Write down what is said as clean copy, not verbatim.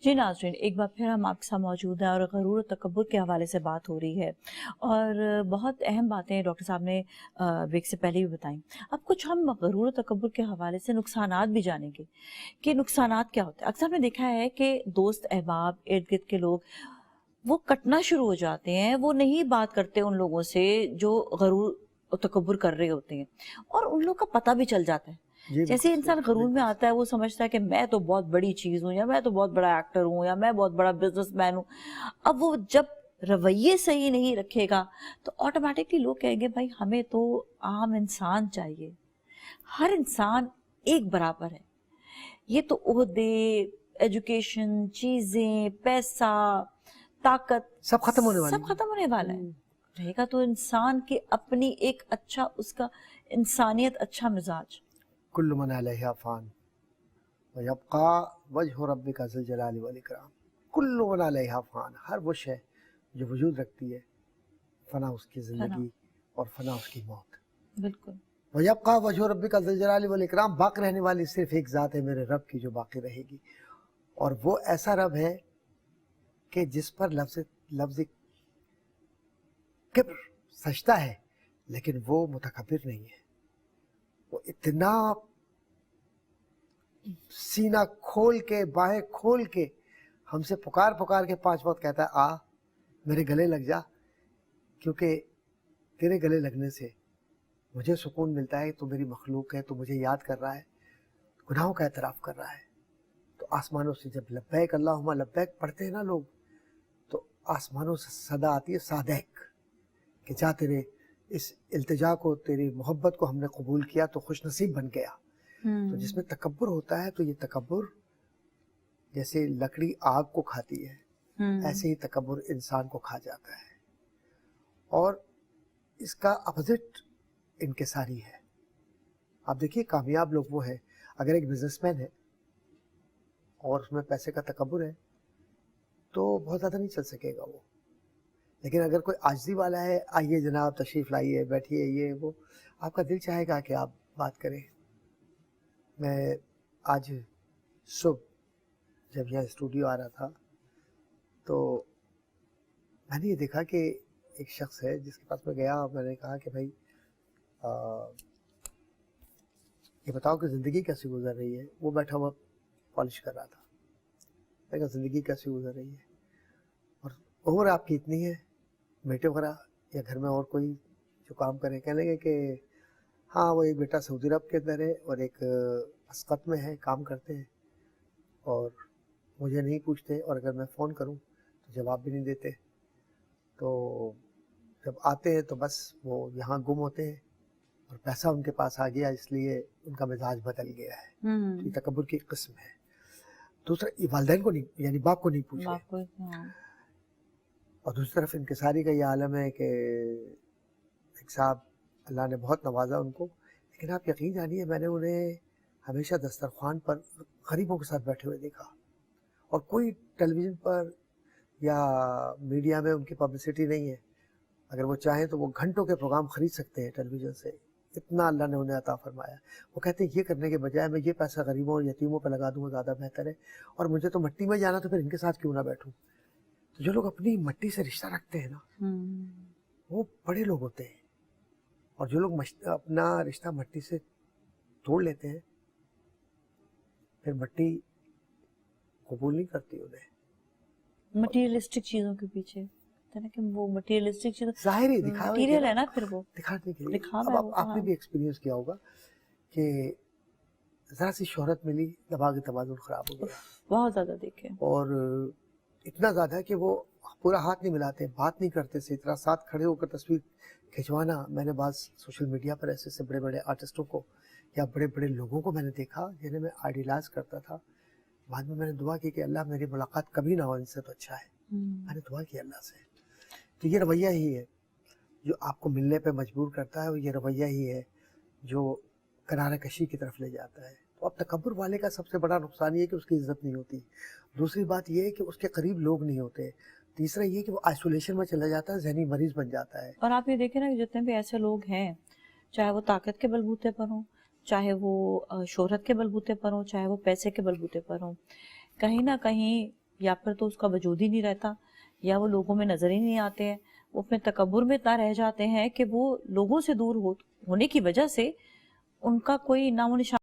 جی ناظرین، ایک بار پھر ہم آپ کے ساتھ موجود ہیں اور غرور و تکبر کے حوالے سے بات ہو رہی ہے، اور بہت اہم باتیں ڈاکٹر صاحب نے بریک سے پہلے بھی بتائیں۔ اب کچھ ہم غرور و تکبر کے حوالے سے نقصانات بھی جانیں گے کہ نقصانات کیا ہوتے ہیں۔ اکثر ہم نے دیکھا ہے کہ دوست احباب ارد گرد کے لوگ وہ کٹنا شروع ہو جاتے ہیں، وہ نہیں بات کرتے ان لوگوں سے جو غرور و تکبر کر رہے ہوتے ہیں، اور ان لوگ کا پتہ بھی چل جاتا ہے۔ جیسے انسان غرور میں آتا ہے وہ سمجھتا ہے کہ میں تو بہت بڑی چیز ہوں، یا میں تو بہت بڑا ایکٹر ہوں، یا میں بہت بڑا بزنس مین ہوں۔ اب وہ جب رویے صحیح نہیں رکھے گا تو آٹومیٹکلی لوگ کہیں گے بھائی ہمیں تو عام انسان چاہیے، ہر انسان ایک برابر ہے۔ یہ تو عہدے، ایجوکیشن، چیزیں، پیسہ، طاقت سب ختم ہونے والا ہے۔ رہے گا تو انسان کی اپنی ایک اچھا، اس کا انسانیت، اچھا مزاج۔ کل من علیہا فان ویبقى وجہ ربک ذو الجلال والاکرام۔ کل من علیہا فان، ہر وہ شے جو وجود رکھتی ہے فنا اس کی زندگی اور فنا اس کی موت۔ بالکل۔ ویبقى وجہ ربک ذو الجلال والاکرام، باقی رہنے والی صرف ایک ذات ہے میرے رب کی جو باقی رہے گی، اور وہ ایسا رب ہے کہ جس پر لفظ کبر سجدہ ہے، لیکن وہ متکبر نہیں ہے۔ وہ اتنا سینہ کھول کے، باہیں کھول کے ہم سے پکار کے 5 وقت کہتا ہے آ میرے گلے لگ جا، کیونکہ تیرے گلے لگنے سے مجھے سکون ملتا ہے، تو میری مخلوق ہے، تو مجھے یاد کر رہا ہے، گناہوں کا اعتراف کر رہا ہے۔ تو آسمانوں سے جب لبیک اللہم لبیک پڑھتے ہیں نا لوگ، تو آسمانوں سے صدا آتی ہے صادق، کہ جا تیرے اس التجا کو، تیری محبت کو ہم نے قبول کیا تو خوش نصیب بن گیا۔ تو جس میں تکبر ہوتا ہے تو یہ تکبر جیسے لکڑی آگ کو کھاتی ہے، ایسے ہی تکبر انسان کو کھا جاتا ہے، اور اس کا اپوزٹ انکساری ہے۔ آپ دیکھیے کامیاب لوگ وہ ہیں، اگر ایک بزنس مین ہے اور اس میں پیسے کا تکبر ہے تو بہت زیادہ نہیں چل سکے گا وہ، لیکن اگر کوئی عاجزی والا ہے، آئیے جناب تشریف لائیے، بیٹھیے، یہ وہ، آپ کا دل چاہے گا کہ آپ بات کریں۔ میں آج صبح جب یہاں اسٹوڈیو آ رہا تھا تو میں نے یہ دیکھا کہ ایک شخص ہے جس کے پاس میں گیا، میں نے کہا کہ بھائی یہ بتاؤ کہ زندگی کیسی گزر رہی ہے۔ وہ بیٹھا ہوا پالش کر رہا تھا۔ میں کہا زندگی کیسی گزر رہی ہے، اور عمر آپ کی اتنی ہے، بیٹے وغیرہ یا گھر میں اور کوئی جو کام کرے؟ کہنے لگے کہ ہاں وہ ایک بیٹا سعودی عرب کے اندر ہے اور ایک مسقط میں ہے، کام کرتے ہیں، اور مجھے نہیں پوچھتے، اور اگر میں فون کروں تو جواب بھی نہیں دیتے، تو جب آتے ہیں تو بس وہ یہاں گم ہوتے ہیں، اور پیسہ ان کے پاس آ گیا اس لیے ان کا مزاج بدل گیا ہے۔ یہ تکبر کی قسم ہے۔ دوسرا یہ والدین کو نہیں، یعنی باپ کو نہیں پوچھے، اور دوسری طرف انکساری کا یہ عالم ہے کہ ایک صاحب اللہ نے بہت نوازا ان کو، لیکن آپ یقین جانیے میں نے انہیں ہمیشہ دسترخوان پر غریبوں کے ساتھ بیٹھے ہوئے دیکھا، اور کوئی ٹیلی ویژن پر یا میڈیا میں ان کی پبلسٹی نہیں ہے۔ اگر وہ چاہیں تو وہ گھنٹوں کے پروگرام خرید سکتے ہیں ٹیلی ویژن سے، اتنا اللہ نے انہیں عطا فرمایا۔ وہ کہتے ہیں یہ کرنے کے بجائے میں یہ پیسہ غریبوں اور یتیموں پہ لگا دوں گا زیادہ بہتر ہے، اور مجھے تو مٹی میں جانا، تو پھر ان کے ساتھ کیوں نہ بیٹھوں۔ تو جو لوگ اپنی مٹی سے رشتہ رکھتے ہیں نا وہ بڑے لوگ ہوتے ہیں، اور جو لوگ اپنا رشتہ مٹی سے توڑ لیتے ہیں پھر مٹی قبول نہیں کرتی انہیں۔ مٹیریلسٹک چیزوں کے پیچھے کہ وہ مٹیریلسٹک چیزیں ظاہری مٹیریل ہے نا، پھر وہ دکھانے کے لیے۔ دکھاوا اب آپ نے بھی ایکسپیرینس کیا ہوگا کہ ذرا سی شہرت ملی، دماغی توازن خراب ہو گیا، بہت زیادہ دیکھے، اور اتنا زیادہ کہ وہ پورا ہاتھ نہیں ملاتے، بات نہیں کرتے، سے اتنا ساتھ کھڑے ہو کر تصویر کھنچوانا۔ میں نے بعض سوشل میڈیا پر ایسے بڑے بڑے آرٹسٹوں کو یا بڑے بڑے لوگوں کو میں نے دیکھا جنہیں میں آئیڈیلائز کرتا تھا، بعد میں میں نے دعا کی کہ اللہ میری ملاقات کبھی نہ ہو ان سے تو اچھا ہے۔ میں نے دعا کی اللہ سے۔ تو یہ رویہ ہی ہے جو آپ کو ملنے پہ مجبور کرتا ہے، اور یہ رویہ ہی ہے جو کنارہ کشی کی طرف لے جاتا ہے۔ تو اب تکبر والے کا سب سے بڑا نقصان یہ ہے کہ اس کی عزت نہیں ہوتی، دوسری بات یہ ہے کہ اس کے قریب لوگ نہیں ہوتے، تیسرا یہ کہ وہ آئسولیشن میں چلا جاتا ہے، ذہنی مریض بن جاتا ہے۔ اور آپ یہ دیکھیں نا کہ جتنے بھی ایسے لوگ ہیں، چاہے وہ طاقت کے بلبوتے پر ہوں، چاہے وہ شہرت کے بلبوتے پر ہوں، چاہے وہ پیسے کے بلبوتے پر ہوں، کہیں نہ کہیں یا پھر تو اس کا وجود ہی نہیں رہتا یا وہ لوگوں میں نظر ہی نہیں آتے ہیں. وہ اپنے تکبر میں اتنا رہ جاتے ہیں کہ وہ لوگوں سے دور ہونے کی وجہ سے ان کا کوئی نام و نشان